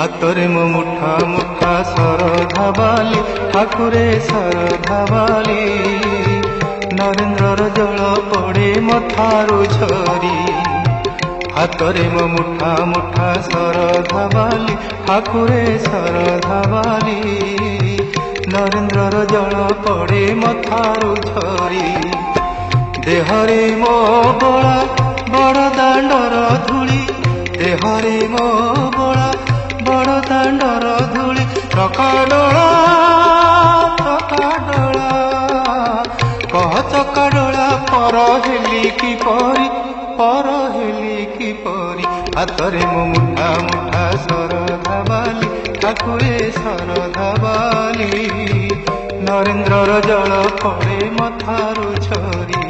ହାତରେ ମୋ ମୁଠା ମୁଠା ଶରଧା ବାଲି ଠାକୁରେ ଶରଧା ବାଲି ନରେନ୍ଦ୍ରର ଜଳ ପଡ଼େ ମଥାରୁ ଝରି ହାତରେ ମୋ ମୁଠା ମୁଠା ଶରଧା ବାଲି ଠାକୁରେ ଶରଧା ବାଲି ନରେନ୍ଦ୍ରର ଜଳ ପଡ଼େ ମଥାରୁ ଝରି ଦେହରେ ମୋ ବଳା ବଡ଼ ଦାଣ୍ଡର ଧୂଳି ଦେହରେ ମୋ ବଳା ବଡ଼ ଦାଣ୍ଡର ଧୂଳି ଚକାଡୋଳା କହ ଚକାଡୋଳା ପର ହେଲି କିପରି ହାତରେ ମୋ ମୁଠା ମୁଠା ଶରଧା ବାଲି ଠାକୁରେ ଶରଧା ବାଲି ନରେନ୍ଦ୍ରର ଜଳ ପଡ଼େ ମଥାରୁ ଝରି